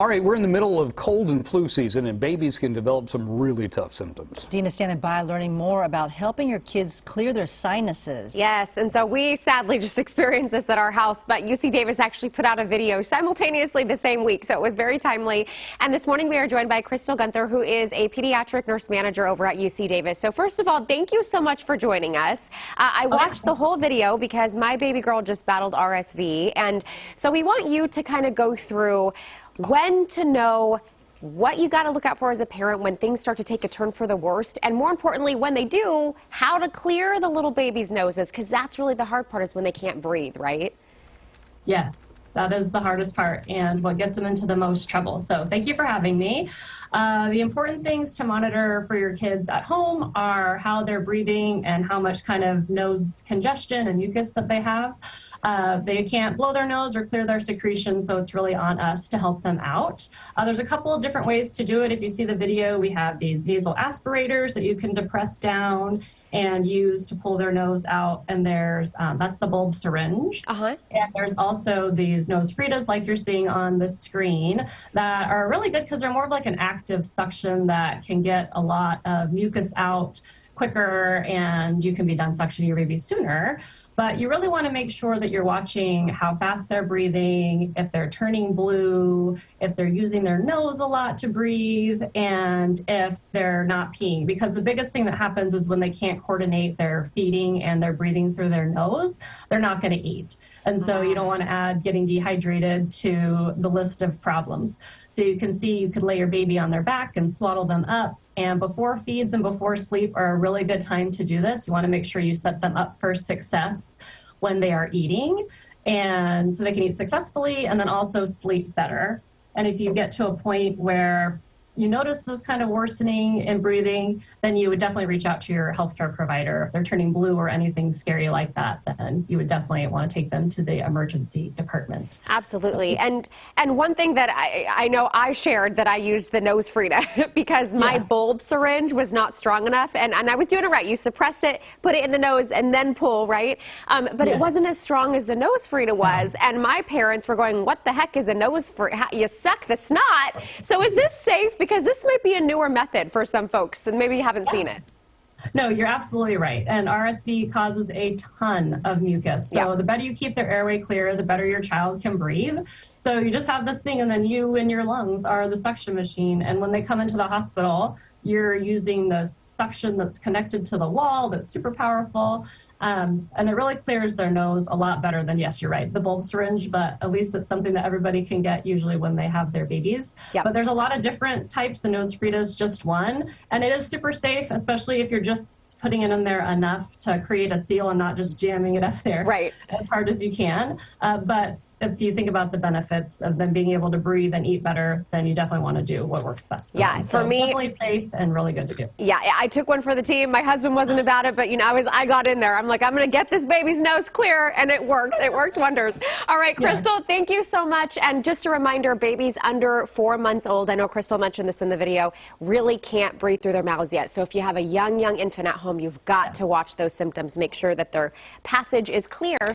All right, we're in the middle of cold and flu season, and babies can develop some really tough symptoms. Dina standing by learning more about helping your kids clear their sinuses. Yes, and so we sadly just experienced this at our house, but UC Davis actually put out a video simultaneously the same week, so it was very timely. And this morning we are joined by Crystal Gunther, who is a pediatric nurse manager over at UC Davis. So first of all, thank you so much for joining us. I watched the whole video because my baby girl just battled RSV, and so we want you to kind of go through when to know what you got to look out for as a parent when things start to take a turn for the worst, and more importantly, when they do, how to clear the little baby's noses, because that's really the hard part, is when they can't breathe, right? Yes, that is the hardest part and what gets them into the most trouble. So thank you for having me. The important things to monitor for your kids at home are how they're breathing and how much kind of nose congestion and mucus that they have. They can't blow their nose or clear their secretions, so it's really on us to help them out. There's a couple of different ways to do it. If you see the video, we have these nasal aspirators that you can depress down and use to pull their nose out, and there's that's the bulb syringe. And there's also these nose Fritas, like you're seeing on the screen, that are really good because they're more of like an active suction that can get a lot of mucus out quicker, and you can be done suctioning your baby sooner. But you really want to make sure that you're watching how fast they're breathing, if they're turning blue, if they're using their nose a lot to breathe, and if they're not peeing. Because the biggest thing that happens is when they can't coordinate their feeding and their breathing through their nose, they're not going to eat. And so you don't want to add getting dehydrated to the list of problems. So you can see you could lay your baby on their back and swaddle them up. And before feeds and before sleep are a really good time to do this. You want to make sure you set them up for success when they are eating, and so they can eat successfully and then also sleep better. And if you get to a point where you notice those kind of worsening in breathing, then you would definitely reach out to your healthcare provider. If they're turning blue or anything scary like that, then you would definitely want to take them to the emergency department. Absolutely. And one thing that I know I shared, that I used the nose Frida because my bulb syringe was not strong enough, and I was doing it right. You suppress it, put it in the nose, and then pull, right? But it wasn't as strong as the nose Frida was, and my parents were going, what the heck is a nose Frida? You suck the snot. So is this safe? Because this might be a newer method for some folks that maybe haven't seen it. No, you're absolutely right. And RSV causes a ton of mucus. So the better you keep their airway clear, the better your child can breathe. So you just have this thing, and then you and your lungs are the suction machine. And when they come into the hospital, you're using the suction that's connected to the wall that's super powerful. And it really clears their nose a lot better than, yes, you're right, the bulb syringe, but at least it's something that everybody can get usually when they have their babies. But there's a lot of different types. The nose Frida is just one, and it is super safe, especially if you're just putting it in there enough to create a seal and not just jamming it up there as hard as you can. But if you think about the benefits of them being able to breathe and eat better, then you definitely want to do what works best for them. For me, definitely safe and really good to do. Yeah, I took one for the team. My husband wasn't about it, but you know, I got in there. I'm like, I'm going to get this baby's nose clear, and it worked. It worked wonders. All right, Crystal, thank you so much. And just a reminder, babies under 4 months old, I know Crystal mentioned this in the video, really can't breathe through their mouths yet. So if you have a young infant at home, you've got to watch those symptoms. Make sure that their passage is clear.